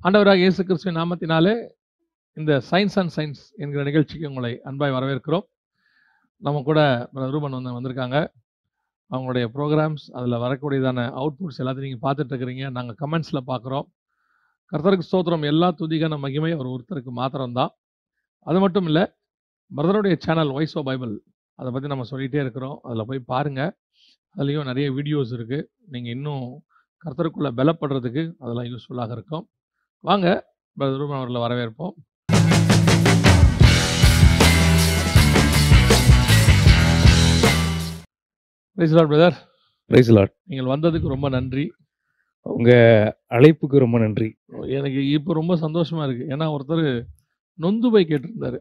ஆண்டவராக இயேசு கிறிஸ்துவின் நாமத்தினாலே இந்த சயின்ஸ் அண்ட் சயின்ஸ் என்கிற நிகழ்ச்சிக்கு உங்களை அன்பாய் வரவேற்கிறோம். நம்ம கூட ரூபன் வந்திருக்காங்க. அவங்களுடைய ப்ரோக்ராம்ஸ், அதில் வரக்கூடியதான அவுட்புட்ஸ் எல்லாத்தையும் நீங்கள் பார்த்துட்டு இருக்கிறீங்க. நாங்கள் கமெண்ட்ஸில் பார்க்குறோம். கர்த்தருக்கு ஸ்தோத்திரம். எல்லா துதிகான மகிமை ஒரு ஒருத்தருக்கு மாத்திரம்தான். அது மட்டும் இல்லை, பிரதருடைய சேனல் வாய்ஸ் ஆஃப் பைபிள், அதை பற்றி நம்ம சொல்லிகிட்டே இருக்கிறோம். அதில் போய் பாருங்கள். அதுலேயும் நிறைய வீடியோஸ் இருக்குது. நீங்கள் இன்னும் கர்த்தருக்குள்ளே பலப்படுறதுக்கு அதெல்லாம் யூஸ்ஃபுல்லாக இருக்கும். வாங்க பிரதர் ரூபன் அவர்களை வரவேற்போம். Praise lord brother. Praise lord. நீங்கள் வந்ததுக்கு ரொம்ப நன்றி. உங்கள் அழைப்புக்கு ரொம்ப நன்றி. எனக்கு இப்போ ரொம்ப சந்தோஷமாக இருக்குது. ஏன்னா ஒருத்தர் நொந்து போய் கேட்டிருந்தார்,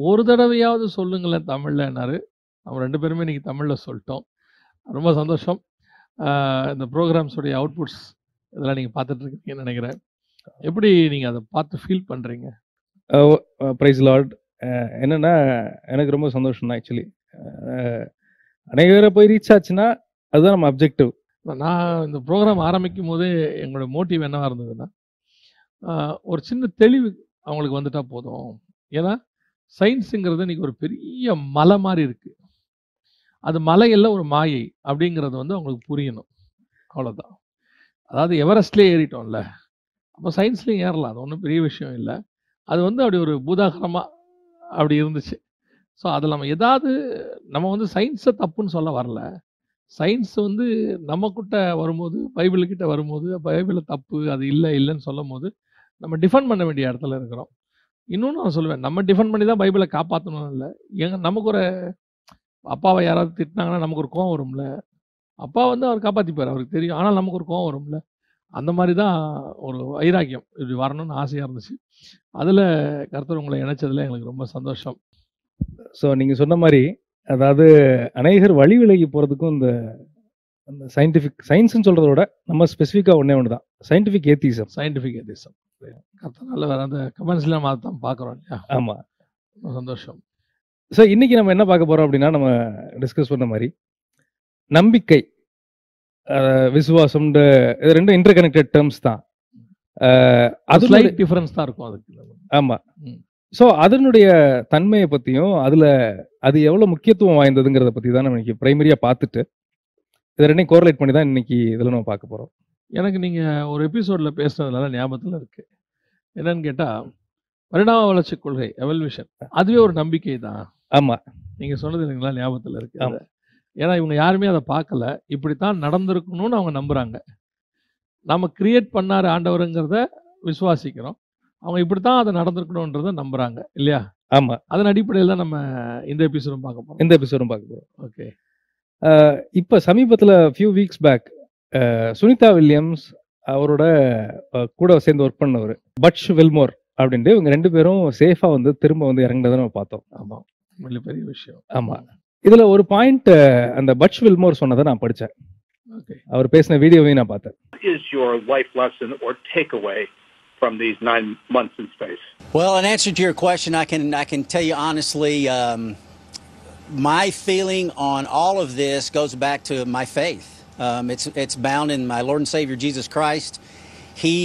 ஒரு தடவையாவது சொல்லுங்களேன் தமிழ்லன்னாரு. நம்ம ரெண்டு பேருமே இன்றைக்கி தமிழில் சொல்லிட்டோம். ரொம்ப சந்தோஷம். இந்த ப்ரோக்ராம்ஸுடைய அவுட்புட்ஸ் இதெல்லாம் நீங்கள் பார்த்துட்ருக்கீங்கன்னு நினைக்கிறேன். எப்படி நீங்கள் அதை பார்த்து ஃபீல் பண்ணுறீங்க? Praise lord. என்னென்னா, எனக்கு ரொம்ப சந்தோஷம் தான் ஆக்சுவலி. அநேகரை போய் ரீச் ஆச்சுன்னா அதுதான் நம்ம அப்ஜெக்டிவ். நான் இந்த ப்ரோக்ராம் ஆரம்பிக்கும் போதே எங்களோட மோட்டிவ் என்னவாக இருந்ததுன்னா, ஒரு சின்ன தெளிவு அவங்களுக்கு வந்துட்டால் போதும். ஏன்னா சயின்ஸுங்கிறது இன்றைக்கி ஒரு பெரிய மலை மாதிரி இருக்குது. அது மலையெல்லாம் ஒரு மாயை அப்படிங்கிறது அவங்களுக்கு புரியணும். அவ்வளோதான். அதாவது எவரெஸ்ட்லேயே ஏறிட்டோம்ல, அப்போ சயின்ஸ்லேயும் ஏறலாம். அது ஒன்றும் பெரிய விஷயம் இல்லை. அது அப்படி ஒரு பூதாகரமாக அப்படி இருந்துச்சு. ஸோ அதில் நம்ம ஏதாவது நம்ம சயின்ஸை தப்புன்னு சொல்ல வரல. சயின்ஸ் நம்மக்கிட்ட வரும்போது, பைபிள்கிட்ட வரும்போது, பைபிளை தப்பு அது இல்லைன்னு சொல்லும் போது நம்ம டிஃபெண்ட் பண்ண வேண்டிய இடத்துல இருக்கிறோம். இன்னொன்று நான் சொல்லுவேன், நம்ம டிஃபெண்ட் பண்ணி தான் பைபிளை காப்பாற்றணும் இல்லை. நமக்கு ஒரு அப்பாவை யாராவது திட்டினாங்கன்னா நமக்கு ஒரு கோவம் வரும்ல. அப்பா அவர் காப்பாற்றிப்பார், அவருக்கு தெரியும். ஆனால் நமக்கு ஒரு கோவம் வரும்ல. அந்த மாதிரி தான் ஒரு வைராக்கியம் இப்படி வரணும்னு ஆசையாக இருந்துச்சு. அதில் கர்த்தர் உங்களை இணைச்சதில் எங்களுக்கு ரொம்ப சந்தோஷம். ஸோ நீங்கள் சொன்ன மாதிரி, அதாவது அநேகர் வழி விலகி போகிறதுக்கும் இந்த சயின்ஸ்ன்னு சொல்கிறத விட நம்ம ஸ்பெசிஃபிக்காக ஒன்று தான் சயின்டிஃபிக் ஏத்திசம். கர்த்தனால வேறு அந்த கமெண்ட்ஸ்லாம் அதை தான் பார்க்குறோம் இல்லையா? ஆமாம், ரொம்ப சந்தோஷம். ஸோ இன்றைக்கி நம்ம என்ன பார்க்க போகிறோம் அப்படின்னா, நம்ம டிஸ்கஸ் பண்ண மாதிரி நம்பிக்கை, விசுவாசம், இது ரெண்டும் இன்டர் கனெக்டட் டேர்ம்ஸ் தான். அது ஸ்லைட் டிஃபரன்ஸ் தான் இருக்கும் அதுக்கு. ஆமாம். ஸோ அதனுடைய தன்மையை பற்றியும் அது எவ்வளோ முக்கியத்துவம் வாய்ந்ததுங்கிறத பற்றி தான் நம்ம இன்னைக்கு ப்ரைமரியாக பார்த்துட்டு இதை ரெண்டையும் கோரிலேட் பண்ணி தான் இன்னைக்கு இதில் நம்ம பார்க்க போகிறோம். எனக்கு நீங்கள் ஒரு எபிசோடில் பேசுனதுனால ஞாபகத்தில் இருக்குது. என்னன்னு கேட்டால், பரிணாம வளர்ச்சி கொள்கை, எவல்யூஷன், அதுவே ஒரு நம்பிக்கை தான். ஆமாம், நீங்கள் சொன்னது இல்லைங்களா? ஞாபகத்தில் இருக்குது. ஏன்னா இவங்க யாருமே அதை பார்க்கல. இப்படித்தான் நடந்திருக்கணும்னு அவங்க நம்புகிறாங்க. நம்ம கிரியேட் பண்ணார் ஆண்டவருங்கிறத விசுவாசிக்கிறோம். அவங்க இப்படித்தான் அதை நடந்திருக்கணுன்றதை நம்புகிறாங்க இல்லையா? ஆமாம். அதன் அடிப்படையில் தான் நம்ம இந்த எபிசோடும் பார்க்க போகிறோம். ஓகே. இப்போ சமீபத்தில் few weeks back Sunita Williams அவரோட கூட சேர்ந்து ஒர்க் பண்ணவர் பட்ச் வில்மோர் அப்படின்ட்டு இவங்க ரெண்டு பேரும் சேஃபாக திரும்ப இறங்கினதை நம்ம பார்த்தோம். ஆமாம், பெரிய விஷயம். ஆமாம். இதுல ஒரு பாயிண்ட் அந்த பட்ச் வில்மோர் சொன்னதை நான் படித்தேன். அவர் பேசின வீடியோவையும் நான் பார்த்தேன். Is your life lesson or takeaway from these 9 months in space? Well, in answer to your question, I can tell you honestly, my feeling on all of this goes back to my faith. It's bound in my Lord and Savior Jesus Christ. He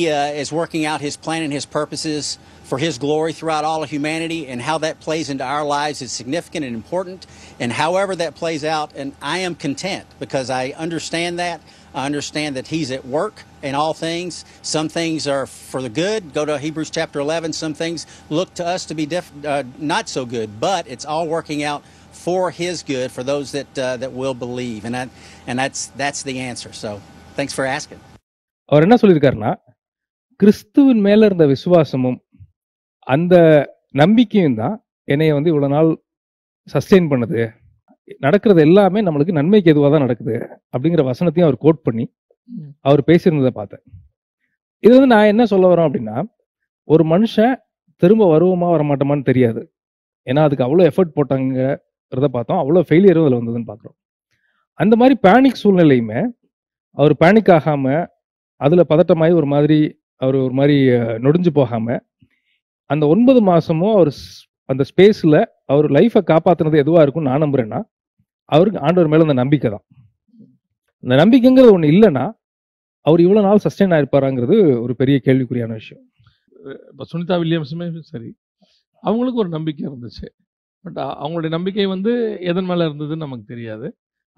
is working out His plan and His purposes for His glory throughout all of humanity, and how that plays into our lives is significant and important. And however that plays out, and I am content because I understand that. I understand that He's at work in all things. Some things are for the good. Go to Hebrews chapter 11. Some things look to us to be not so good, but it's all working out for His good for those that will believe. And that's the answer. So thanks for asking. அவர் என்ன சொல்லியிருக்காருன்னா, கிறிஸ்துவின் மேல இருந்த விசுவாசமும் அந்த நம்பிக்கையும் தான் என்னைய இவ்வளோ நாள் சஸ்டெயின் பண்ணுது. நடக்கிறது எல்லாமே நம்மளுக்கு நன்மைக்கு எதுவாக தான் நடக்குது அப்படிங்கிற வசனத்தையும் அவர் கோட் பண்ணி அவர் பேசியிருந்ததை பார்த்தேன். இது நான் என்ன சொல்ல வரேன் அப்படின்னா, ஒரு மனுஷன் திரும்ப வருவோமா வரமாட்டோமான்னு தெரியாது. ஏன்னா அதுக்கு அவ்வளோ எஃபர்ட் போட்டாங்கிறத பார்த்தோம், அவ்வளோ ஃபெயிலியரும் அதில் வந்ததுன்னு பார்க்குறோம். அந்த மாதிரி பேனிக் சூழ்நிலையுமே அவர் பேனிக் ஆகாமல், அதில் பதட்டமாகி ஒரு மாதிரி நொடிஞ்சு போகாமல், அந்த 9 மாசமும் அவர் அந்த ஸ்பேஸில் அவர் லைஃப்பை காப்பாற்றினது எதுவாக இருக்கும்னு நான் நம்புறேன்னா, அவருக்கு ஆண்டவர் மேலே அந்த நம்பிக்கை தான். அந்த நம்பிக்கைங்கிறது ஒன்று இல்லைன்னா அவர் இவ்வளோ நாள் சஸ்டெயின் ஆயிருப்பாராங்கிறது ஒரு பெரிய கேள்விக்குறியான விஷயம். இப்போ சுனிதா வில்லியம்ஸுமே சரி, அவங்களுக்கு ஒரு நம்பிக்கை இருந்துச்சு. பட் அவங்களுடைய நம்பிக்கை வந்து எதன் மேல இருந்ததுன்னு நமக்கு தெரியாது.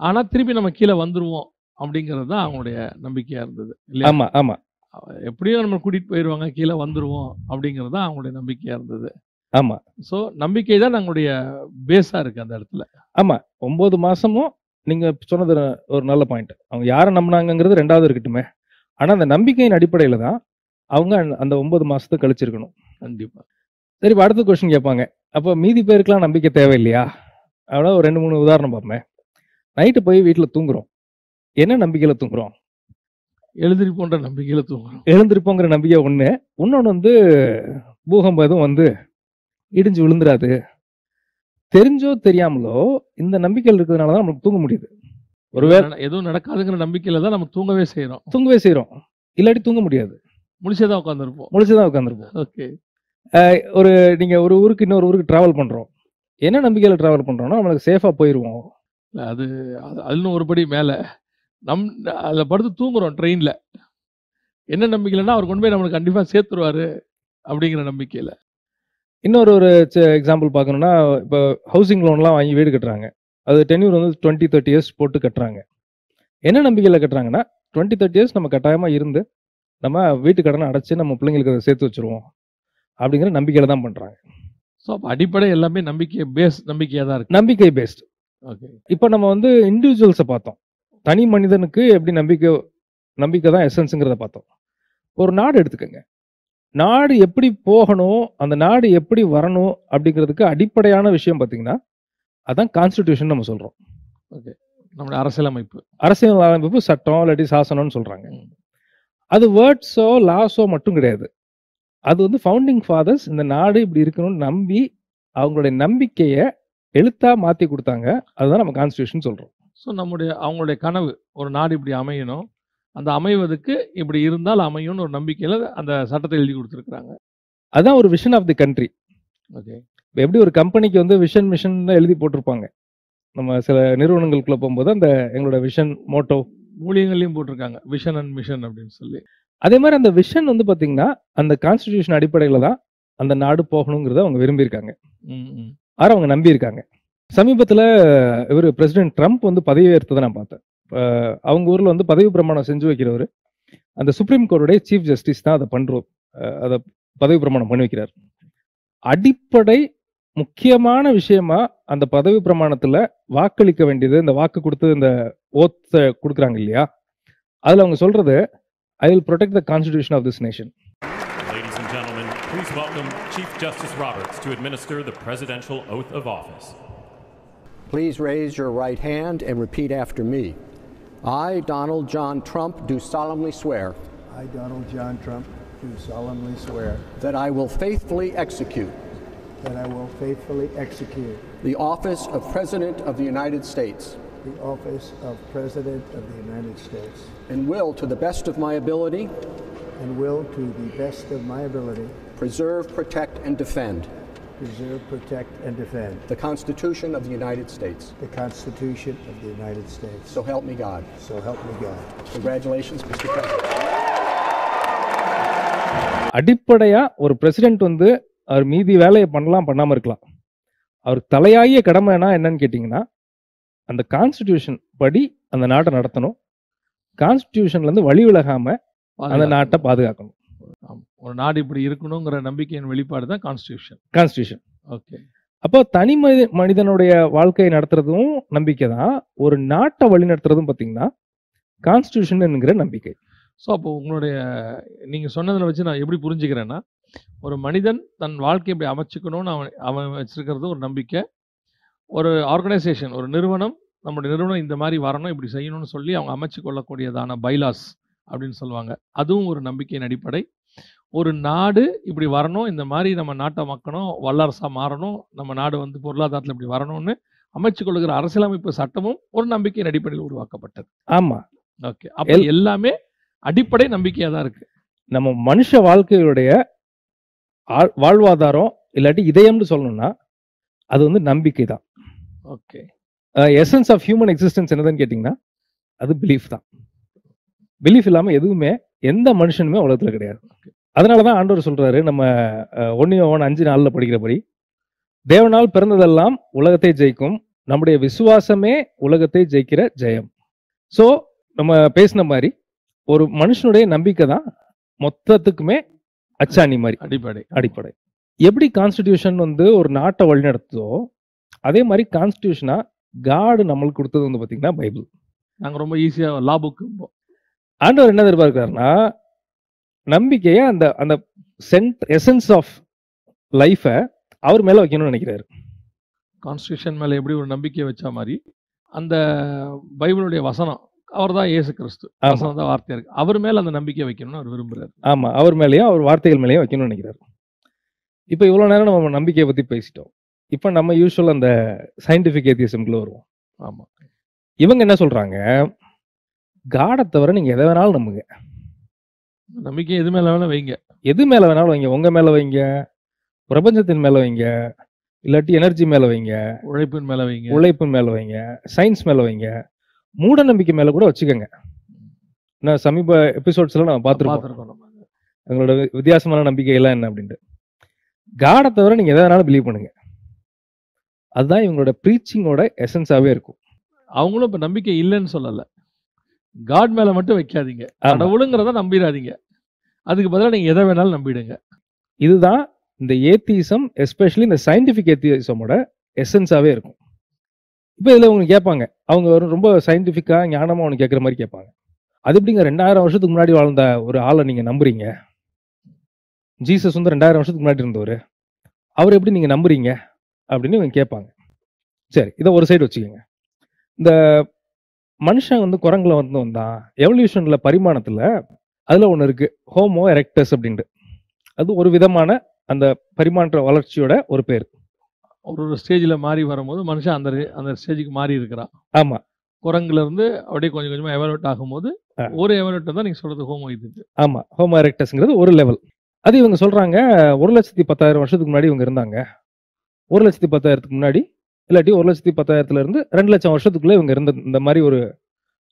ஆனா திருப்பி நம்ம கீழ வந்துருவோம் அப்படிங்கிறது தான் அவங்களுடைய நம்பிக்கையா இருந்தது. இல்லையா? ஆமா, ஆமா, எப்படியும் நம்ம கூட்டிட்டு போயிருவாங்க, கீழ வந்துருவோம் அப்படிங்கிறது தான் அவங்களுடைய நம்பிக்கையா இருந்தது. ஆமா, ஸோ நம்பிக்கை தான் நம்மளுடைய பேஸா இருக்கு அந்த இடத்துல. ஆமா. 9 மாசமும் நீங்க சொன்னது ஒரு நல்ல பாயிண்ட். அவங்க யார நம்புனாங்கங்கிறது 2வது இருக்கட்டுமே. ஆனா அந்த நம்பிக்கையின் அடிப்படையில தான் அவங்க அந்த 9 மாசத்த கழிச்சிருக்கணும். கண்டிப்பா. சரி, இப்ப அடுத்த கொஸ்டின் கேட்பாங்க. அப்ப மீதி பேருக்குலாம் நம்பிக்கை தேவையில்லையா? அவ்வளோ ஒரு 2, 3 உதாரணம் பார்ப்போமே. நைட்டு போய் வீட்ல தூங்குறோம். என்ன நம்பிக்கையில தூங்குறோம்? எழுந்திருப்போன்ற நம்பிக்கையில தூங்குறோம். எழுந்திருப்போங்கிற நம்பிக்கை ஒண்ணு. இன்னொன்னு வந்து பூகம்பம் எதுவும் வந்து இடிஞ்சு விழுந்துராது. தெரிஞ்சோ தெரியாமலோ இந்த நம்பிக்கையில் இருக்கிறதுனால தான் நமக்கு தூங்க முடியுது. ஒருவேளை எதுவும் நடக்காதுங்கிற நம்பிக்கையில தான் நம்ம தூங்கவே செய்றோம். தூங்கவே செய்றோம். இல்லாட்டி தூங்க முடியாது. முழிச்சே தான் உட்கார்ந்திருப்போம். முழிச்சுதான் உட்காந்துருப்போம். ஓகே. நீங்க ஒரு ஊருக்கு இன்னொரு ஊருக்கு டிராவல் பண்றோம். என்ன நம்பிக்கையில டிராவல் பண்றோம்னா நம்மளுக்கு சேஃபா போயிருவோம். அது இன்னும் ஒரு படி மேல. அதுல படுத்து தூங்குறோம் ட்ரெயின்ல. என்ன நம்பிக்கையிலன்னா அவர் கொண்டு போய் நம்மளுக்கு கண்டிப்பா சேர்த்துருவாரு அப்படிங்கிற நம்பிக்கையில. இன்னொரு ஒரு எக்ஸாம்பிள் பார்க்கணும்னா, இப்போ ஹவுசிங் லோன்லாம் வாங்கி வீடு கட்டுறாங்க. அது டென்யூர் வந்து 20, 30 இயர்ஸ் போட்டு கட்டுறாங்க. என்ன நம்பிக்கையில கட்டுறாங்கன்னா 20, 30 இயர்ஸ் நம்ம கட்டாயமா இருந்து நம்ம வீட்டு கடனை அடைச்சு நம்ம பிள்ளைங்களுக்கு அதை சேர்த்து வச்சிருவோம் அப்படிங்கிற நம்பிக்கையில தான் பண்றாங்க. ஸோ அப்போ அடிப்படை எல்லாமே நம்பிக்கையா தான் இருக்கு. நம்பிக்கை பேஸ்ட். ஓகே. இப்போ நம்ம வந்து இண்டிவிஜுவல்ஸை பார்த்தோம். தனி மனிதனுக்கு எப்படி நம்பிக்கை தான் எசன்ஸுங்கிறத பார்த்தோம். ஒரு நாடு எடுத்துக்கோங்க. நாடு எப்படி போகணும், அந்த நாடு எப்படி வரணும் அப்படிங்கிறதுக்கு அடிப்படையான விஷயம் பார்த்தீங்கன்னா அதான் கான்ஸ்டிடியூஷன் நம்ம சொல்றோம். ஓகே. நம்மளுடைய அரசியலமைப்பு. அரசியல் அமைப்பு, சட்டம் இல்லாட்டி சாசனம்னு சொல்றாங்க. அது வேர்ட்ஸோ லாஸோ மட்டும் கிடையாது. அது வந்து ஃபவுண்டிங் ஃபாதர்ஸ் இந்த நாடு இப்படி இருக்கணும்னு நம்பி அவங்களுடைய நம்பிக்கையை எழுத்தா மாத்தி கொடுத்தாங்க. அதுதான் நம்ம கான்ஸ்டிடியூஷன் சொல்றோம். ஸோ அவங்களுடைய கனவு ஒரு நாடு இப்படி அமையணும், அந்த அமைவதற்கு இப்படி இருந்தால் அமையும்னு ஒரு நம்பிக்கையில அந்த சட்டத்தை எழுதி கொடுத்துருக்காங்க. அதான் ஒரு vision of the country. Okay. எப்படி ஒரு கம்பெனிக்கு வந்து மிஷன் எழுதி போட்டிருப்பாங்க. நம்ம சில நிறுவனங்களுக்குள்ள போகும்போது அந்த எங்களோட விஷன், மோட்டோ, ஊழியங்களையும் போட்டிருக்காங்க விஷன் அண்ட் மிஷன் அப்படின்னு சொல்லி. அதே மாதிரி அந்த விஷன் வந்து பாத்தீங்கன்னா அந்த கான்ஸ்டிடியூஷன் அடிப்படையில தான் அந்த நாடு போகணுங்கிறத அவங்க விரும்பியிருக்காங்க. அவங்க நம்பியிருக்காங்க. சமீபத்துல இவர் பிரசிடென்ட் ட்ரம்ப் வந்து பதவி ஏற்றதை நான் பார்த்தேன். அவங்க ஊர்ல வந்து பதவி பிரமாணம் செஞ்சு வைக்கிறவர் அந்த சுப்ரீம் கோர்ட்டுடைய சீஃப் ஜஸ்டிஸ் தான் அதை பண்றோம். அதை பதவி பிரமாணம் பண்ணி வைக்கிறார். அடிப்படை முக்கியமான விஷயமா அந்த பதவி பிரமாணத்துல வாக்களிக்க வேண்டியது, இந்த வாக்கு கொடுத்து இந்த ஓத்தை கொடுக்குறாங்க இல்லையா, அதுல அவங்க சொல்றது I will protect the constitution of this nation. Ladies and gentlemen, please welcome Chief Justice Roberts to administer the presidential oath of office. Please raise your right hand and repeat after me. I, Donald John Trump, do solemnly swear I, Donald John Trump, do solemnly swear that I will faithfully execute that I will faithfully execute the office of President of the United States the office of President of the United States and will, to the best of my ability, and will, to the best of my ability, preserve, protect, and defend preserve, protect, and defend the Constitution of the United States. the Constitution of the United States. So help me God. So help me God. Congratulations, Mr. President. அடிப்படையா ஒரு president வந்து அவர் மீதி வேலையை பண்ணாம இருக்கலாம். அவர் தலையாய கடமைனா என்னன்னு கேட்டீங்கன்னா அந்த கான்ஸ்டிடியூஷன் படி அந்த நாட்டை நடத்தணும். கான்ஸ்டிடியூஷன்ல இருந்து வழி விலகாம அந்த நாட்டை பாதுகாக்கணும். ஒரு நாடு இப்படி இருக்கணுங்கிற நம்பிக்கையின் வெளிப்பாடு தான் கான்ஸ்டிடியூஷன். ஓகே. அப்போ தனி மனிதனுடைய வாழ்க்கையை நடத்துறதும் நம்பிக்கை தான். ஒரு நாட்டை வழி நடத்துறதும் பார்த்தீங்கன்னா கான்ஸ்டிடியூஷன் என்கிற நம்பிக்கை. ஸோ அப்போ நீங்க சொன்னதில் வச்சு நான் எப்படி புரிஞ்சுக்கிறேன்னா, ஒரு மனிதன் தன் வாழ்க்கையை இப்படி அமைச்சுக்கணும்னு அவன் வச்சிருக்கிறது ஒரு நம்பிக்கை. ஒரு ஆர்கனைசேஷன், ஒரு நிறுவனம், நம்முடைய நிறுவனம் இந்த மாதிரி வரணும், இப்படி செய்யணும்னு சொல்லி அவங்க அமைச்சு கொள்ளக்கூடியதான பைலாஸ் அப்படின்னு சொல்லுவாங்க. அதுவும் ஒரு நம்பிக்கையின் அடிப்படை. ஒரு நாடு இப்படி வரணும், இந்த மாதிரி நம்ம நாட்டை மக்கணும், வல்லரசா மாறணும், நம்ம நாடு வந்து பொருளாதாரத்தில் இப்படி வரணும்னு அமைச்சு கொள்ளுகிற அரசியலமைப்பு சட்டமும் ஒரு நம்பிக்கையின் அடிப்படையில் உருவாக்கப்பட்டது. ஆமா. ஓகே. அப்போ எல்லாமே அடிப்படை நம்பிக்கையா தான் இருக்கு. நம்ம மனுஷ வாழ்க்கையுடைய வாழ்வாதாரம் இல்லாட்டி இதயம்னு சொல்லணும்னா அது வந்து நம்பிக்கை தான். Okay. Essence of human existence என்னதுன்னு கேட்டிங்கன்னா அது பிலீஃப் தான். பிலீஃப் இல்லாமல் எதுவுமே எந்த மனுஷனுமே உலகத்தில் கிடையாது. அதனாலதான் ஆண்டவர் சொல்றாரு நம்ம 1 யோவான் 5:4 படிக்கிறபடி, தேவனால் பிறந்ததெல்லாம் உலகத்தை ஜெயிக்கும், நம்முடைய விசுவாசமே உலகத்தை ஜெயிக்கிற ஜெயம். சோ நம்ம பேசின மாதிரி ஒரு மனுஷனுடைய நம்பிக்கை தான் மொத்தத்துக்குமே அச்சாணி மாதிரி அடிப்படை. எப்படி கான்ஸ்டிடியூஷன் வந்து ஒரு நாட்டை வழிநடத்துதோ அதே மாதிரி கான்ஸ்டிடியூஷனா காடு நம்மளுக்கு கொடுத்தது வந்து பாத்தீங்கன்னா பைபிள். நாங்க ரொம்ப ஈஸியா லா புக் ஆண்டவர் என்ன எதிர்பார்க்கிறாருன்னா, நம்பிக்கையை அந்த அந்த எசன்ஸ் ஆஃப் லைஃபை அவர் மேல வைக்கணும்னு நினைக்கிறாரு. கான்ஸ்டியூஷன் மேல எப்படி ஒரு நம்பிக்கை வச்ச மாதிரி அந்த பைபிளுடைய வசனம், அவர் தான் இயேசு கிறிஸ்து, வசனம் தான் வார்த்தையா இருக்கு, அவர் மேல அந்த நம்பிக்கை வைக்கணும்னு அவர் விரும்புறாரு. ஆமா, அவர் மேலேயும் அவர் வார்த்தைகள் மேலேயும் வைக்கணும்னு நினைக்கிறாரு. இப்ப இவ்வளவு நேரம் நம்ம நம்பிக்கையை பத்தி பேசிட்டோம். இப்ப நம்ம யூஸ்வல் அந்த சயின்டிபிக் ஏத்தியிசம்குள்ள வருவோம். ஆமா, இவங்க என்ன சொல்றாங்க, காடை தவிர நீங்க எதை வேணாலும் நம்புங்க, நம்பிக்கை எது மேல வேணாலும் வைங்க, எது மேல வேணாலும் வைங்க, உங்க மேல வைங்க, பிரபஞ்சத்தின் மேல வைங்க, இல்லாட்டி எனர்ஜி மேல வைங்க, உழைப்பின் மேல வைங்க, சயின்ஸ் மேல வைங்க, மூட நம்பிக்கை மேல கூட வச்சுக்கோங்க. நான் சமீப எபிசோட்ஸ்ல நம்ம பார்த்துருக்கோம் எங்களோட வித்தியாசமான நம்பிக்கை எல்லாம் என்ன அப்படின்ட்டு. காடை தவிர நீங்க எதை வேணாலும் பிலீவ் பண்ணுங்க, அதுதான் இவங்களோட ப்ரீச்சிங்கோட எசன்ஸாவே இருக்கும். அவங்களும் இப்ப நம்பிக்கை இல்லைன்னு சொல்லல, காட் மேல மட்டும் வைக்காதீங்க, கடவுளுங்கிறத நம்பிடாதீங்க, அதுக்கு பதிலாக நீங்க எதை வேணாலும் நம்பிடுங்க. இதுதான் இந்த ஏத்திசம், எஸ்பெஷலி இந்த சயின்டிபிக் ஏத்திசமோட எசன்ஸாவே இருக்கும். இப்போ இதுல அவங்க கேட்பாங்க, அவங்க ரொம்ப சயின்டிபிக்கா ஞானமா அவனு கேட்குற மாதிரி கேட்பாங்க, அது எப்படிங்க 2000 வருஷத்துக்கு முன்னாடி வாழ்ந்த ஒரு ஆளை நீங்க நம்புறீங்க, ஜீசஸ் வந்து 2000 வருஷத்துக்கு முன்னாடி இருந்தவர், அவர் எப்படி நீங்க நம்புறீங்க அப்படின்னு இவங்க கேட்பாங்க. சரி, இதை ஒரு சைடு வச்சுக்கோங்க. இந்த மனுஷன் வந்து குரங்குல வந்து வந்தான், எவல்யூஷன்ல பரிமாணத்துல அதுல ஒண்ணு இருக்கு, ஹோமோ எரெக்டஸ் அப்படின்ட்டு. அது ஒரு விதமான அந்த பரிமாற்ற வளர்ச்சியோட ஒரு பேர். ஒரு ஸ்டேஜில் மாறி வரும்போது மனுஷன் அந்த ஸ்டேஜுக்கு மாறி இருக்கிறான். ஆமா, குரங்குல இருந்து அப்படியே கொஞ்சம் கொஞ்சமா எவல்யூட் ஆகும்போது ஒரு எவல்யூட் தான் நீங்க சொல்றது ஹோமோ இது. ஆமா, ஹோமோ எரெக்டஸ்ங்கிறது ஒரு லெவல். அது இவங்க சொல்றாங்க 1,10,000 வருஷத்துக்கு முன்னாடி இவங்க இருந்தாங்க, 1,10,000க்கு முன்னாடி இல்லாட்டி 1,10,000 இருந்து 2,00,000 வருஷத்துக்குள்ள இவங்க இருந்த இந்த மாதிரி ஒரு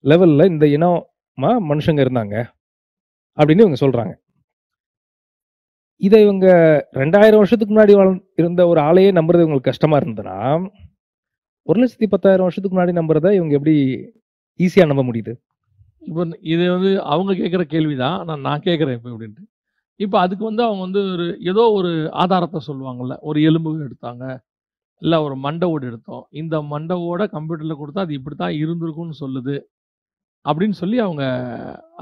லெவல்ல இந்த இனமா மனுஷங்க இருந்தாங்க அப்படின்னு இவங்க சொல்றாங்க. இதை இவங்க 2000 வருஷத்துக்கு முன்னாடி இருந்த ஒரு ஆளையே நம்புறது இவங்களுக்கு கஷ்டமா இருந்ததுன்னா 1,10,000 வருஷத்துக்கு முன்னாடி நம்புறத இவங்க எப்படி ஈஸியா நம்ப முடியுது? இப்போ இது வந்து அவங்க கேட்குற கேள்விதான், நான் கேட்குறேன் இப்போ அப்படின்ட்டு. இப்போ அதுக்கு வந்து அவங்க வந்து ஏதோ ஒரு ஆதாரத்தை சொல்லுவாங்கல்ல, ஒரு எலும்பு எடுத்தாங்க, இல்லை ஒரு மண்டை ஓடு எடுத்தோம், இந்த மண்டை ஓட கம்ப்யூட்டரில் கொடுத்தா அது இப்படி தான் இருந்திருக்கும்னு சொல்லுது அப்படின்னு சொல்லி அவங்க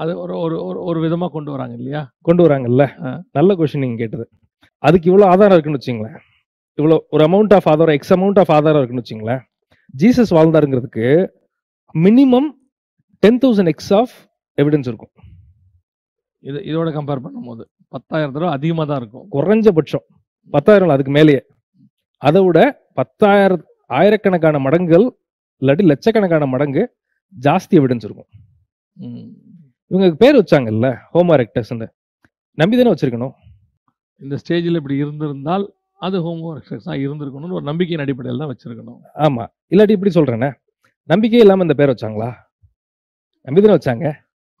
அது ஒரு ஒரு ஒரு விதமாக கொண்டு வராங்க இல்லையா? கொண்டு வராங்கல்ல. நல்ல கொஸ்டின் நீங்கள் கேட்டது. அதுக்கு இவ்வளோ ஆதாரம் இருக்குன்னு வச்சுங்களேன், இவ்வளோ ஒரு அமௌண்ட் ஆஃப் ஆதாரம், எக்ஸ் அமௌண்ட் ஆஃப் ஆதாரம் இருக்குன்னு வச்சுங்களேன். ஜீசஸ் வாழ்ந்தாருங்கிறதுக்கு மினிமம் 10,000 எக்ஸ் ஆஃப் எவிடன்ஸ் இருக்கும். இதோட கம்பேர் பண்ணும்போது 10,000 தடவை அதிகமாக தான் இருக்கும். குறைஞ்சபட்சம் 10,000 அதுக்கு மேலேயே. அதை விட 10,000 ஆயிரக்கணக்கான மடங்குகள் இல்லாட்டி லட்சக்கணக்கான மடங்கு ஜாஸ்தி எவிடன்ஸ் இருக்கும். இவங்க பேர் வச்சாங்கல்ல ஹோமோ எரெக்டஸ், நம்பி தானே வச்சிருக்கணும். இந்த ஸ்டேஜில் இப்படி இருந்திருந்தால் அது ஹோமோ எரெக்டஸா இருந்திருக்கணும்னு ஒரு நம்பிக்கையின் அடிப்படையில் தான் வச்சிருக்கணும். ஆமா, இல்லாட்டி இப்படி சொல்றேனே, நம்பிக்கையே இல்லாம இந்த பேர் வச்சாங்களா? நம்பி தானே வச்சாங்க.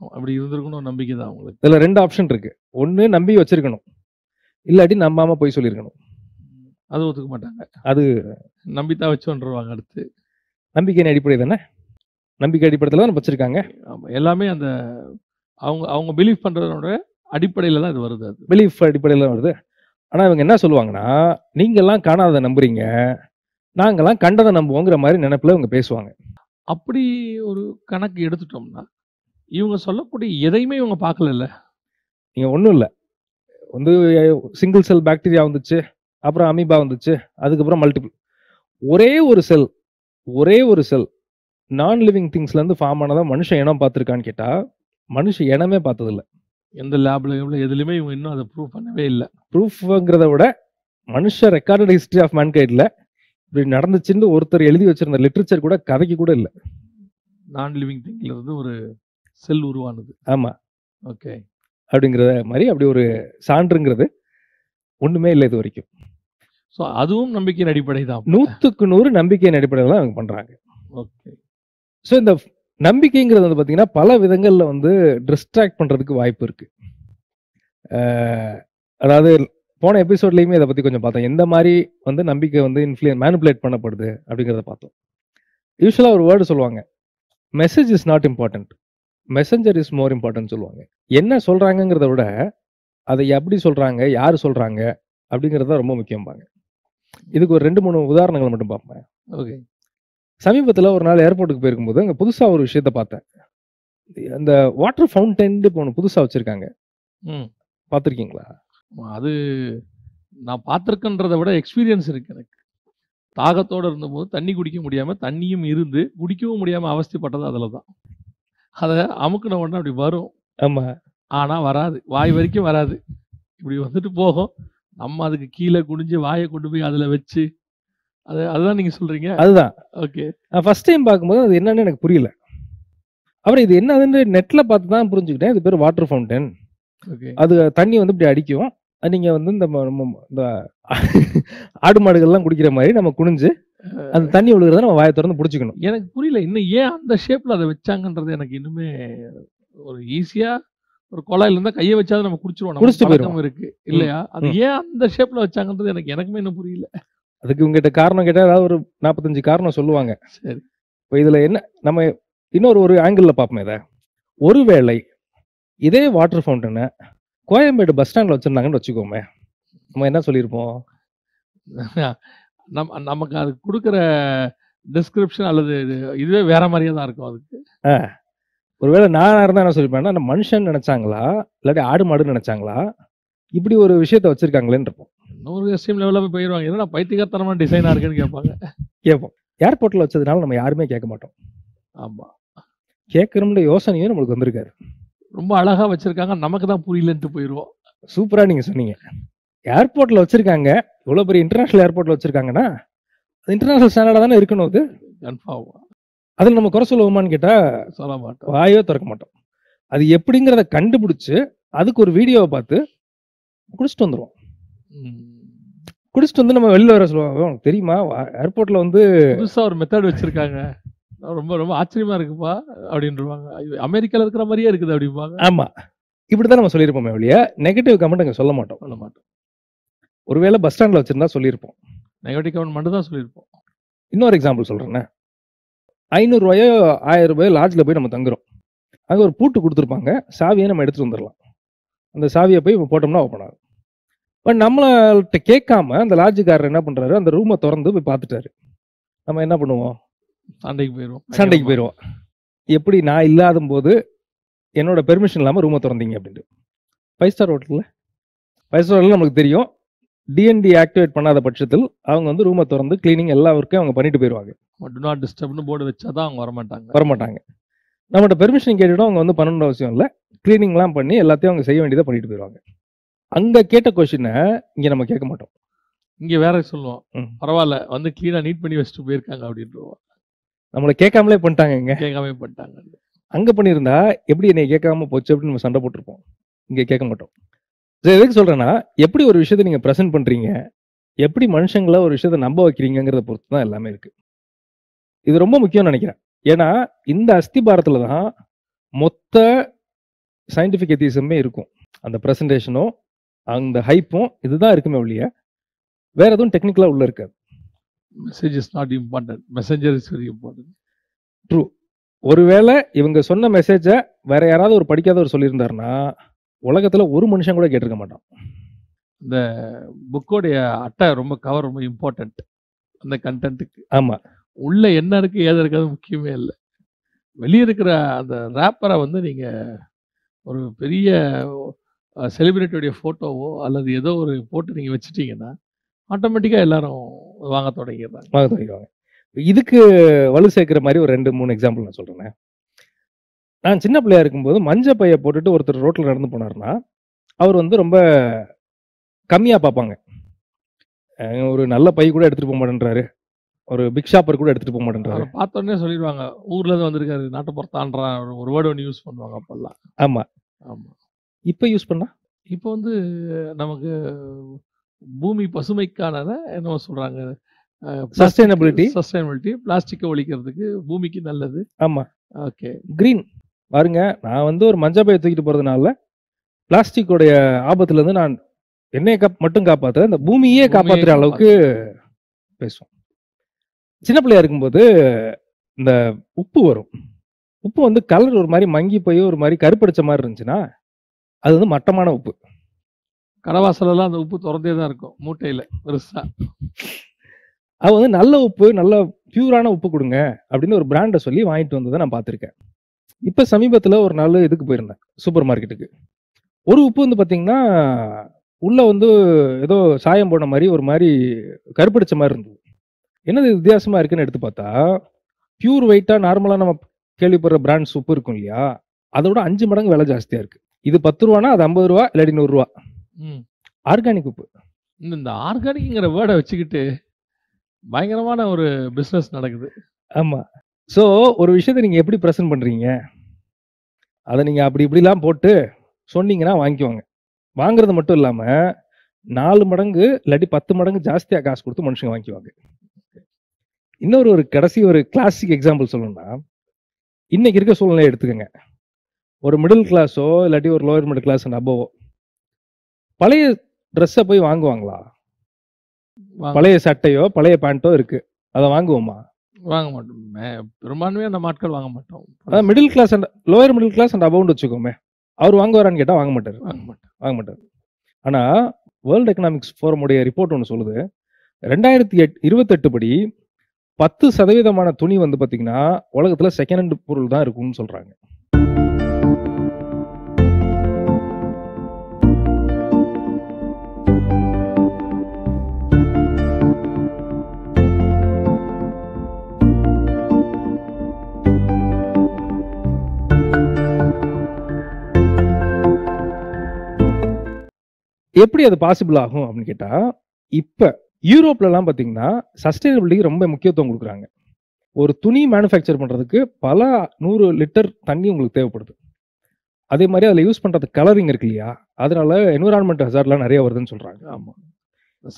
அப்படி இருந்திருக்கணும் நம்பிக்கை தான் அவங்களுக்கு. இதுல 2 ஆப்ஷன் இருக்கு. ஒண்ணு நம்பி வச்சிருக்கணும், இல்லாட்டி நம்பாம போய் சொல்லியிருக்கணும். அது ஒத்துக்க மாட்டாங்க, அது நம்பித்தான் வச்சோன்றுவாங்க. அடுத்து நம்பிக்கையின் அடிப்படை தானே, நம்பிக்கை அடிப்படையில் தான் வச்சிருக்காங்க. ஆமா, எல்லாமே அந்த அவங்க பிலீவ் பண்றதோட அடிப்படையில தான் இது வருது. அது பிலீஃப் அடிப்படையில் தான் வருது. ஆனா இவங்க என்ன சொல்லுவாங்கன்னா, நீங்க எல்லாம் காணாததை நம்புறீங்க, நாங்கெல்லாம் கண்டதை நம்புவோங்கிற மாதிரி நினைப்புல இவங்க பேசுவாங்க. அப்படி ஒரு கணக்கு எடுத்துட்டோம்னா இவங்க சொல்லக்கூடிய எதையுமே இவங்க பார்க்கல. நீங்க ஒன்றும் இல்லை, வந்து சிங்கிள் செல் பாக்டீரியா வந்துச்சு, அப்புறம் அமீபா வந்துச்சு, அதுக்கப்புறம் மல்டிபிள். ஒரே ஒரு செல் நான் லிவிங் திங்ஸ்ல இருந்து ஃபார்ம் ஆனதான் மனுஷன் இனம் பார்த்துருக்கான்னு கேட்டா மனுஷ இனமே பார்த்ததில்லை. எந்த லேப்ல எதுலையுமே இவங்க இன்னும் அதை ப்ரூவ் பண்ணவே இல்லை. ப்ரூஃப்ங்கிறத விட மனுஷ ரெக்கார்டட் ஹிஸ்டரி ஆஃப் மேன்கைண்ட்ல இப்படி நடந்துச்சுன்னு ஒருத்தர் எழுதி வச்சிருந்த லிட்ரேச்சர் கூட கதைக்கு கூட இல்லை. நான் லிவிங் திங்க்ல இருந்து ஒரு செல் உருவானது. ஆமா, ஓகே, அப்படிங்கிறத மாதிரி அப்படி ஒரு சான்றுங்கிறது ஒண்ணுமே இல்லை இது வரைக்கும். ஸோ அதுவும் நம்பிக்கையின் அடிப்படை தான். 100க்கு 100 நம்பிக்கையின் அடிப்படையில் தான் அவங்க பண்றாங்க. ஓகே, ஸோ இந்த நம்பிக்கைங்கிறது வந்து பார்த்தீங்கன்னா பல விதங்களில் வந்து டிஸ்ட்ராக்ட் பண்றதுக்கு வாய்ப்பு இருக்கு. அதாவது போன எபிசோட்லயுமே இதை பத்தி கொஞ்சம் பார்த்தோம். எந்த மாதிரி வந்து நம்பிக்கை வந்து மேனிபுலேட் பண்ணப்படுது அப்படிங்கிறத பார்த்தோம். யூஸ்வலா ஒரு வேர்டு சொல்லுவாங்க, message is not important, messenger is more important சொல்லுவாங்க. என்ன சொல்றாங்கிறத விட அதை எப்படி சொல்றாங்க, யாரு சொல்றாங்க அப்படிங்கிறது ரொம்ப முக்கியம்பாங்க. இதுக்கு ஒரு 2-3 உதாரணங்கள் மட்டும் பார்ப்பேன். ஓகே. சமீபத்தில் ஒரு நாள் ஏர்போர்ட்டுக்கு போயிருக்கும்போது அங்கே புதுசாக ஒரு விஷயத்த பார்த்தேன். அந்த வாட்டர் ஃபவுண்டைன் இப்போ ஒன்று புதுசாக வச்சிருக்காங்க. பார்த்துருக்கீங்களா? அது நான் பார்த்துருக்கேன்றதை விட எக்ஸ்பீரியன்ஸ் இருக்கு எனக்கு. தாகத்தோடு இருந்தபோது தண்ணி குடிக்க முடியாமல், தண்ணியும் இருந்து குடிக்கவும் முடியாமல் அவஸ்தைப்பட்டது அதில் தான். அதை அமுக்குன உடனே அப்படி வரும். ஆமாம். ஆனால் வராது, வாய் வரைக்கும் வராது, இப்படி வந்துட்டு போகும். நம்ம அதுக்கு கீழே குனிஞ்சு வாயை கொண்டு போய் அதில் வச்சு அதுதான் நீங்கள் சொல்கிறீங்க. அதுதான். ஓகே. நான் ஃபர்ஸ்ட் டைம் பார்க்கும்போது அது என்னன்னு எனக்கு புரியல. அப்புறம் இது என்னதுன்னு நெட்டில் பார்த்து தான் புரிஞ்சுக்கிட்டேன். இது பேர் வாட்டர் ஃபவுண்டன். ஓகே. அது தண்ணி வந்து இப்படி அடிக்கும். நீங்கள் வந்து இந்த ஆடு மாடுகள்லாம் குடிக்கிற மாதிரி நம்ம குனிஞ்சு அந்த தண்ணி விழுகிறத நம்ம வாயை திறந்து பிடிச்சிக்கணும். எனக்கு புரியல இன்னும் ஏன் அந்த ஷேப்பில் அதை வச்சாங்கன்றது. எனக்கு இன்னுமே ஒரு ஈஸியாக ஒரு குழாயில இருந்தால் கையை வச்சாவது நம்ம குடிச்சிட்டு போயிடும் இருக்கு இல்லையா? அது ஏன் அந்த ஷேப்பில் வச்சாங்கன்றது எனக்குமே இன்னும் புரியல. அதுக்கு உங்ககிட்ட காரணம் கேட்டால் ஏதாவது ஒரு 45 காரணம் சொல்லுவாங்க. சரி. இப்போ இதில் என்ன, நம்ம இன்னொரு ஆங்கிளில் பார்ப்போம். இதை ஒருவேளை இதே வாட்டர் ஃபவுண்டனை கோயம்பேடு பஸ் ஸ்டாண்டில் வச்சுருந்தாங்கன்னு வச்சுக்கோமே, நம்ம என்ன சொல்லியிருப்போம்? நமக்கு அது கொடுக்குற டிஸ்கிரிப்ஷன் அல்லது இதுவே வேற மாதிரியே தான் இருக்கும். அதுக்கு ஒருவேளை நான் இருந்தால் என்ன சொல்லியிருப்பேன்னா, அந்த மனுஷன் நினைச்சாங்களா இல்லாட்டி ஆடு மாடு நினைச்சாங்களா இப்படி ஒரு விஷயத்த வச்சிருக்காங்களேன்னு இருப்போம். இன்னொரு எஸ்ட்ரீம் லெவலில் போய் போயிடுவாங்க. ஏன்னா பைத்தியக்காரத்தனமான டிசைனாக இருக்குன்னு கேட்போம். ஏர்போர்ட்டில் வச்சதுனால நம்ம யாருமே கேட்க மாட்டோம். ஆமாம். கேட்குறோம்ன்ற யோசனையும் நம்மளுக்கு வந்திருக்காரு. ரொம்ப அழகாக வச்சிருக்காங்க, நமக்கு தான் புரியலன்ட்டு போயிடுவோம். சூப்பராக நீங்கள் சொன்னீங்க. ஏர்போர்ட்டில் வச்சிருக்காங்க, இவ்வளோ பெரிய இன்டர்நேஷனல் ஏர்போர்ட்டில் வச்சிருக்காங்கன்னா அது இன்டர்நேஷனல் ஸ்டாண்டர்டாக தானே இருக்கணும். அது கன்ஃபார்ம். அதில் நம்ம குறை சொல்லுவோமான்னு கேட்டால் சொல்ல மாட்டோம், வாயோ திறக்க மாட்டோம். அது எப்படிங்கிறத கண்டுபிடிச்சு அதுக்கு ஒரு வீடியோவை பார்த்து குடிச்சிட்டு வந்துடுவோம். குடிச்சிட்டு வந்து நம்ம வெளியில் வர சொல்லுவாங்க, உனக்கு தெரியுமா ஏர்போர்ட்டில் வந்து புதுசாக ஒரு மெத்தட் வச்சிருக்காங்க, ரொம்ப ரொம்ப ஆச்சரியமா இருக்குப்பா அப்படின்றாங்க. அமெரிக்காவில் இருக்கிற மாதிரியே இருக்குது அப்படிம்பாங்க. ஆமாம், இப்படி தான் நம்ம சொல்லியிருப்போமே ஒழிய நெகட்டிவ் கமெண்ட் அங்கே சொல்ல மாட்டோம். ஒருவேளை பஸ் ஸ்டாண்டில் வச்சிருந்தா சொல்லியிருப்போம். நெகட்டிவ் கமெண்ட் மட்டும் தான் சொல்லியிருப்போம். இன்னொரு எக்ஸாம்பிள் சொல்கிறேன்னா, 500 ரூபாயோ 1000 ரூபாயோ லாட்ஜில் போய் நம்ம தங்குறோம். அங்கே ஒரு பூட்டு கொடுத்துருப்பாங்க, சாவியை நம்ம எடுத்துகிட்டு வந்துடலாம். அந்த சாவியை போய் போட்டோம்னா ஓப்பன் ஆகும். பட் நம்மள்கிட்ட கேட்காம அந்த லாட்ஜுக்காரர் என்ன பண்ணுறாரு, அந்த ரூமை திறந்து போய் பார்த்துட்டாரு. நம்ம என்ன பண்ணுவோம்? சண்டைக்கு போயிடுவோம். எப்படி நான் இல்லாத போது என்னோட பெர்மிஷன் இல்லாமல் ரூமை திறந்தீங்க அப்படின்ட்டு. 5 ஸ்டார் ஹோட்டலில் நமக்கு தெரியும், டிஎன்டி ஆக்டிவேட் பண்ணாத பட்சத்தில் அவங்க வந்து ரூமை திறந்து கிளீனிங் எல்லா ஒர்க்கையும் அவங்க பண்ணிட்டு போயிடுவாங்க. டு நாட் டிஸ்டர்ப்னு போர்டு வச்சாதான் அவங்க வரமாட்டாங்க. நம்மகிட்ட பெர்மிஷன் கேட்டுவிடும், அவங்க வந்து பண்ணணுன்ற அவசியம் இல்லை. கிளீனிங்லாம் பண்ணி எல்லாத்தையும் அவங்க செய்ய வேண்டியதை பண்ணிட்டு போயிடுவாங்க. அங்கே கேட்ட கொஸ்டினை இங்கே நம்ம கேட்க மாட்டோம். இங்கே வேற சொல்லுவோம், பரவாயில்ல வந்து கிளீனாக நீட் பண்ணி வச்சுட்டு போயிருக்காங்க அப்படின்றோம். நம்மளை கேட்காமலே பண்ணிட்டாங்க. கேட்காம பண்ணிட்டாங்க. அங்கே பண்ணியிருந்தா எப்படி என்னை கேட்காம போச்சு அப்படின்னு நம்ம சண்டை போட்டிருப்போம். இங்கே கேட்க மாட்டோம். எதுக்கு சொல்கிறேன்னா, எப்படி ஒரு விஷயத்தை நீங்கள் ப்ரெசென்ட் பண்ணுறீங்க, எப்படி மனுஷங்களை ஒரு விஷயத்தை நம்ப வைக்கிறீங்கிறத பொறுத்து தான் எல்லாமே இருக்குது. இது ரொம்ப முக்கியம்னு நினைக்கிறேன். ஏன்னா இந்த அஸ்திபாரத்தில் தான் மொத்த சயின்டிஃபிக் எத்திசமே இருக்கும். அந்த ப்ரெசன்டேஷனும் அந்த ஹைப்பும் இதுதான் இருக்குமே ஒழிய வேற எதுவும் டெக்னிக்கலாக உள்ள இருக்காது. Message is not important, messenger is very important. True. ஒருவேளை இவங்க சொன்ன மெசேஜை வேற யாராவது ஒரு படிக்காதவர் சொல்லியிருந்தாருன்னா உலகத்துல ஒரு மனுஷன் கூட கேட்டிருக்க மாட்டான். இந்த புக்கோடைய அட்டை ரொம்ப கவர் ரொம்ப இம்பார்ட்டன்ட் அந்த கண்டென்ட்டுக்கு. ஆமா, உள்ள என்ன இருக்கு ஏது இருக்காது முக்கியமே இல்லை. வெளியே இருக்கிற அந்த ரேப்பரை வந்து நீங்க ஒரு பெரிய செலிபிரிட்டியோடைய ஃபோட்டோவோ அல்லது ஏதோ ஒரு போட்டு நீங்கள் வச்சுட்டீங்கன்னா ஆட்டோமேட்டிக்காக எல்லாரும் வாங்க தொடங்கிடுறாங்க. இதுக்கு வலு சேர்க்கிற மாதிரி ஒரு 2-3 எக்ஸாம்பிள் நான் சொல்கிறேன். நான் சின்ன பிள்ளையா இருக்கும்போது மஞ்சள் பையை போட்டுட்டு ஒருத்தர் ரோட்டில் நடந்து போனார்னா அவர் வந்து ரொம்ப கம்மியாக பார்ப்பாங்க. ஒரு நல்ல பை கூட எடுத்துகிட்டு போக மாட்டேன்றாரு, ஒரு பிக் ஷாப்பர் கூட எடுத்துகிட்டு போக மாட்டேன்றாரு. பார்த்தோன்னே சொல்லிடுவாங்க, ஊர்லேருந்து வந்திருக்காரு, நாட்டை பொறுத்தான்றா ஒரு வேர்டு ஒன்று யூஸ் பண்ணுவாங்க அப்போல்லாம். ஆமாம் ஆமாம். இப்போ யூஸ் பண்ணா இப்போ வந்து நமக்கு பூமி பசுமைக்கான என்ன சொல்கிறாங்க, சஸ்டைனபிலிட்டி, பிளாஸ்டிக்கை ஒழிக்கிறதுக்கு, பூமிக்கு நல்லது. ஆமாம், ஓகே, கிரீன். பாருங்க, நான் வந்து ஒரு மஞ்சள் பையை தூக்கிட்டு போகிறதுனால பிளாஸ்டிக்கோடைய ஆபத்துல இருந்து நான் என்னைய மட்டும் காப்பாற்ற இந்த பூமியே காப்பாத்துற அளவுக்கு பேசுவோம். சின்ன பிள்ளையா இருக்கும்போது இந்த உப்பு வரும். உப்பு வந்து கலர் ஒரு மாதிரி மங்கி போய் ஒரு மாதிரி கருப்படிச்ச மாதிரி இருந்துச்சுன்னா அது வந்து மட்டமான உப்பு. கடவாசலெல்லாம் அந்த உப்பு திறந்தே தான் இருக்கும் மூட்டையில பெருசா. அது வந்து நல்ல உப்பு, நல்ல பியூரான உப்பு கொடுங்க அப்படின்னு ஒரு பிராண்டை சொல்லி வாங்கிட்டு வந்ததை நான் பார்த்துருக்கேன். இப்போ சமீபத்தில் ஒரு நாள் இதுக்கு போயிருந்தேன், சூப்பர் மார்க்கெட்டுக்கு. ஒரு உப்பு வந்து பார்த்தீங்கன்னா உள்ள வந்து ஏதோ சாயம் போன மாதிரி ஒரு மாதிரி கருப்படிச்ச மாதிரி இருந்தது. என்னது வித்தியாசமா இருக்குன்னு எடுத்து பார்த்தா, பியூர் வெயிட்டா நார்மலா நம்ம கேள்விப்படுற பிராண்ட்ஸ் உப்பு இருக்கும் இல்லையா, அதோட 5 மடங்கு விலை ஜாஸ்தியா இருக்கு. இது 10 ரூபானா அது 50 ரூபா இல்லாட்டி 100 ரூபா. ஆர்கானிக் உப்பு. இந்த ஆர்கானிக்ங்கிற வேர்டை வச்சுக்கிட்டு பயங்கரமான ஒரு பிசினஸ் நடக்குது. ஆமா. ஸோ ஒரு விஷயத்தை நீங்க எப்படி ப்ரெசென்ட் பண்றீங்க, அதை நீங்க அப்படி இப்படிலாம் போட்டு சொன்னீங்கன்னா வாங்கிக்குவாங்க. வாங்குறது மட்டும் இல்லாம 4 மடங்கு இல்லாட்டி 10 மடங்கு ஜாஸ்தியா காசு கொடுத்து மனுஷங்க வாங்கிக்குவாங்க. இன்னொரு ஒரு கடைசி ஒரு கிளாசிக் எக்ஸாம்பிள் சொல்லணும்னா, இன்னைக்கு இருக்க சூழ்நிலையை எடுத்துக்கோங்க. ஒரு மிடில் கிளாஸோ இல்லாட்டி ஒரு லோயர் மிடில் கிளாஸ் அண்ட் அபோவோ பழைய ட்ரெஸ்ஸை போய் வாங்குவாங்களா? பழைய சட்டையோ பழைய பேண்ட்டோ இருக்கு, அதை வாங்குவோமா? வாங்க மாட்டோம். பெரும்பான்மையா நம்ம ஆட்கள் வாங்க மாட்டோம். அதான் middle class and lower middle class and abound வச்சுக்கோமே, அவர் வாங்குவாரான்னு கேட்டால் வாங்க மாட்டார். வாங்க மாட்டார். ஆனால் வேர்ல்டு எக்கனாமிக்ஸ் ஃபோரமுடைய ரிப்போர்ட் ஒன்று சொல்லுது, 2028 படி 10% துணி வந்து பார்த்தீங்கன்னா உலகத்தில் செகண்ட் ஹேண்ட் பொருள் தான் இருக்கும்னு சொல்றாங்க. எப்படி அது பாசிபிள் ஆகும் அப்படின்னு கேட்டா, இப்ப யூரோப்லலாம் பார்த்தீங்கன்னா சஸ்டைனபிலிட்டிக்கு ரொம்ப முக்கியத்துவம் கொடுக்குறாங்க. ஒரு துணி மேனுஃபேக்சர் பண்றதுக்கு பல 100 லிட்டர் தண்ணி உங்களுக்கு தேவைப்படுது. அதே மாதிரி அதில் யூஸ் பண்றது கலரிங் இருக்கு இல்லையா, அதனால என்விரான்மெண்ட் ஹசார்ட்லாம் நிறைய வருதுன்னு சொல்றாங்க. ஆமா,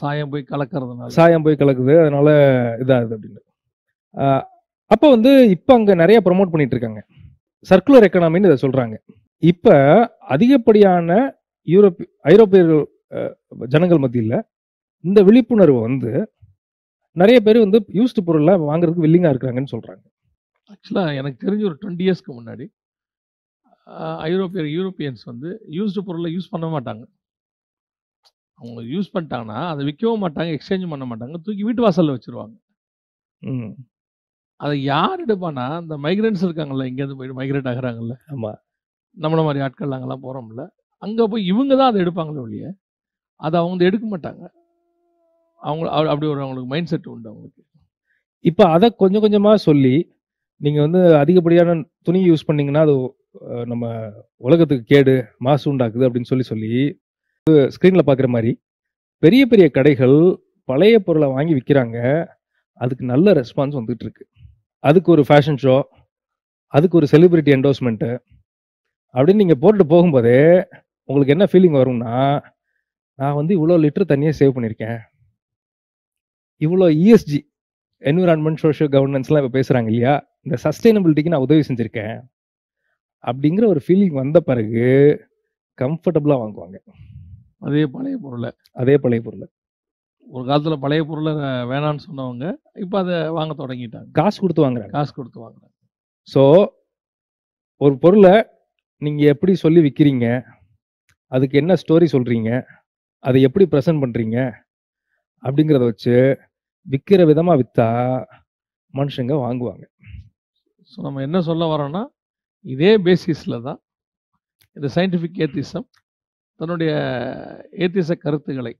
சாயம் போய் கலக்கிறதுனால, சாயம் போய் கலக்குது, அதனால இதாகுது அப்படின்னு. அப்போ வந்து இப்போ அங்க நிறைய ப்ரொமோட் பண்ணிட்டு இருக்காங்க, சர்க்குலர் எக்கனாமின்னு இதை சொல்றாங்க. இப்ப அதிகப்படியான ஐரோப்பியர்கள் ஜனங்கள் மத்தியில் இந்த விழிப்புணர்வு வந்து நிறைய பேர் வந்து யூஸ்டு பொருளை வாங்குறதுக்கு வில்லிங்கா இருக்கிறாங்கன்னு சொல்றாங்க. ஆக்சுவலா எனக்கு தெரிஞ்ச ஒரு 20 இயர்ஸ்க்கு முன்னாடி யூரோப்பியன்ஸ் வந்து யூஸ்டு பொருளை யூஸ் பண்ண மாட்டாங்க. அவங்க யூஸ் பண்ணிட்டாங்கன்னா அதை விற்கவும் மாட்டாங்க, எக்ஸ்சேஞ்சும் பண்ண மாட்டாங்க, தூக்கி வீட்டு வாசல்ல வச்சிருவாங்க. அதை யார் எடுப்பானா, இந்த மைக்ரன்ஸ் இருக்காங்கல்ல, இங்கேருந்து போயிட்டு மைக்ரேட் ஆகுறாங்கல்ல, ஆமா, நம்மள மாதிரி ஆட்கள் நாங்கெல்லாம் போறோம்ல, அங்க போய் இவங்க தான் அதை எடுப்பாங்களே ஒழிய அதை அவங்க எடுக்க மாட்டாங்க. அவங்க அப்படி ஒரு அவங்களுக்கு மைண்ட் செட் உண்டு அவங்களுக்கு. இப்போ அதை கொஞ்சம் கொஞ்சமா சொல்லி நீங்க வந்து அதிகப்படியான துணி யூஸ் பண்ணீங்கன்னா அது நம்ம உலகத்துக்கு கேடு, மாசு உண்டாக்குது அப்படின்னு சொல்லி ஸ்க்ரீன்ல பார்க்குற மாதிரி பெரிய பெரிய கடைகள் பழைய பொருளை வாங்கி விற்கிறாங்க. அதுக்கு நல்ல ரெஸ்பான்ஸ் வந்துட்டு இருக்கு. அதுக்கு ஒரு ஃபேஷன் ஷோ, அதுக்கு ஒரு செலிபிரிட்டி என்டோர்ஸ்மெண்ட்டு அப்படின்னு நீங்கள் போட்டு போகும்போதே உங்களுக்கு என்ன ஃபீலிங் வரும்னா, நான் வந்து இவ்வளோ லிட்டர் தண்ணியை சேவ் பண்ணியிருக்கேன், இவ்வளோ இஎஸ்ஜி என்விரான்மெண்ட் சோஷியல் கவர்னன்ஸ்லாம் இப்போ பேசுகிறாங்க இல்லையா, இந்த சஸ்டைனபிலிட்டிக்கு நான் உதவி செஞ்சுருக்கேன் அப்படிங்கிற ஒரு ஃபீலிங் வந்த பிறகு கம்ஃபர்டபுளாக வாங்குவாங்க அதே பழைய பொருளை. ஒரு காலத்தில் பழைய பொருளை வேணான்னு சொன்னவங்க இப்போ அதை வாங்க தொடங்கிட்டாங்க, காசு கொடுத்து வாங்குறாங்க. ஸோ ஒரு பொருளை நீங்கள் எப்படி சொல்லி விற்கிறீங்க, அதுக்கு என்ன ஸ்டோரி சொல்கிறீங்க, அதை எப்படி ப்ரெசென்ட் பண்ணுறீங்க அப்படிங்கிறத வச்சு விற்கிற விதமாக விற்றா மனுஷங்க வாங்குவாங்க. ஸோ நம்ம என்ன சொல்ல வரோம்னா, இதே பேசிஸில் தான் இந்த சயின்டிஃபிக் ஏத்திசம் தன்னுடைய ஏத்திச கருத்துக்களை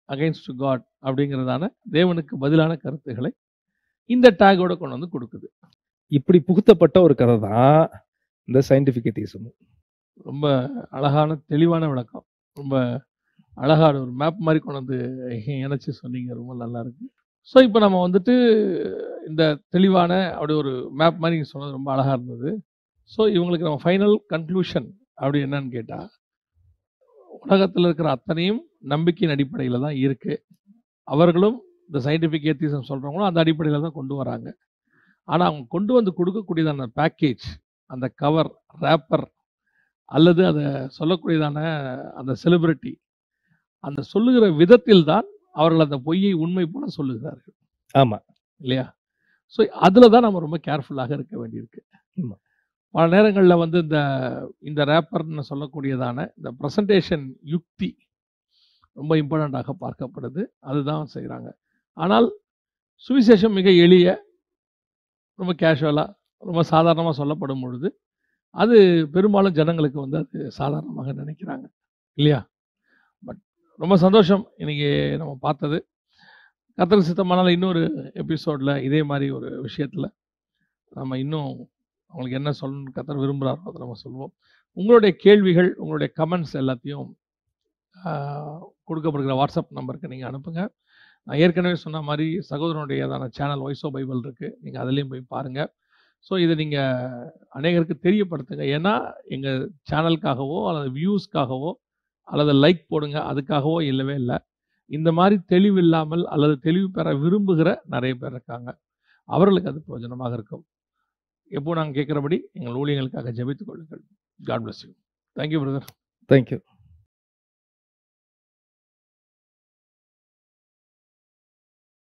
அகைன்ஸ்ட் காட் அப்படிங்கிறதான தேவனுக்கு பதிலான கருத்துக்களை இந்த டேகோட கொண்டு வந்து கொடுக்குது. இப்படி புகுத்தப்பட்ட ஒரு கதை தான் இந்த சயின்டிஃபிக் ஏத்திசம். ரொம்ப அழகான தெளிவான விளக்கம், ரொம்ப அழகான ஒரு மேப் மாதிரி கொண்டு வந்து இணைச்சி சொன்னீங்க, ரொம்ப நல்லா இருக்கு. ஸோ இப்போ நம்ம வந்துட்டு இந்த தெளிவான அப்படி ஒரு மேப் மாதிரி நீங்கள் சொன்னது ரொம்ப அழகாக இருந்தது. ஸோ இவங்களுக்கு நம்ம ஃபைனல் கன்க்ளூஷன் அப்படி என்னன்னு கேட்டால், உலகத்தில் இருக்கிற அத்தனையும் நம்பிக்கையின் அடிப்படையில் தான் இருக்குது. அவர்களும் இந்த சயின்டிஃபிக் ஏத்திசம் சொல்கிறவங்களும் அந்த அடிப்படையில் தான் கொண்டு வராங்க. ஆனால் அவங்க கொண்டு வந்து கொடுக்கக்கூடியதான பேக்கேஜ், அந்த கவர், ரேப்பர், அல்லது அதை சொல்லக்கூடியதான அந்த செலிபிரிட்டி அந்த சொல்லுகிற விதத்தில் தான் அவர்கள் அந்த பொய்யை உண்மை போல சொல்லுகிறார்கள் ஆமா. இல்லையா? ஸோ அதில் தான் நம்ம ரொம்ப கேர்ஃபுல்லாக இருக்க வேண்டியிருக்கு. ஆமா. பல நேரங்களில் வந்து இந்த ரேப்பர்னு சொல்லக்கூடியதான இந்த ப்ரெசன்டேஷன் யுக்தி ரொம்ப இம்பார்ட்டண்ட்டாக பார்க்கப்படுது. அதுதான் செய்கிறாங்க. ஆனால் சுவிசேஷம் மிக எளிய, ரொம்ப கேஷுவலாக, ரொம்ப சாதாரணமாக சொல்லப்படும் பொழுது அது பெரும்பாலும் ஜனங்களுக்கு வந்து அது சாதாரணமாக நினைக்கிறாங்க இல்லையா? பட் ரொம்ப சந்தோஷம் இன்னைக்கு நம்ம பார்த்தது. கர்த்தருக்கு சித்தமானால இன்னொரு எபிசோடில் இதே மாதிரி ஒரு விஷயத்தில் நம்ம இன்னும் அவங்களுக்கு என்ன சொல்லணும்னு கர்த்தர் விரும்புகிறாரோ அதை நம்ம சொல்லுவோம். உங்களுடைய கேள்விகள், உங்களுடைய கமெண்ட்ஸ் எல்லாத்தையும் கொடுக்கப்படுகிற வாட்ஸ்அப் நம்பருக்கு நீங்கள் அனுப்புங்க. நான் ஏற்கனவே சொன்ன மாதிரி சகோதரனுடையதான சேனல் வாய்ஸ் ஆஃப் பைபிள் இருக்குது, நீங்கள் அதுலேயும் போய் பாருங்கள். ஸோ இதை நீங்கள் அநேகருக்கு தெரியப்படுத்துங்க. ஏன்னா எங்கள் சேனலுக்காகவோ அல்லது வியூஸ்க்காகவோ அல்லது லைக் போடுங்க அதுக்காகவோ இல்லவே இல்லை. இந்த மாதிரி தெளிவு இல்லாமல் அல்லது தெளிவு பெற விரும்புகிற நிறைய பேர் இருக்காங்க. அவர்களுக்கு அது பிரயோஜனமாக இருக்கும். எப்போ நாங்கள் கேட்குறபடி எங்கள் ஊழியர்களுக்காக ஜெபித்துக் கொள்ளுங்கள். God bless you. Thank you brother. Thank you.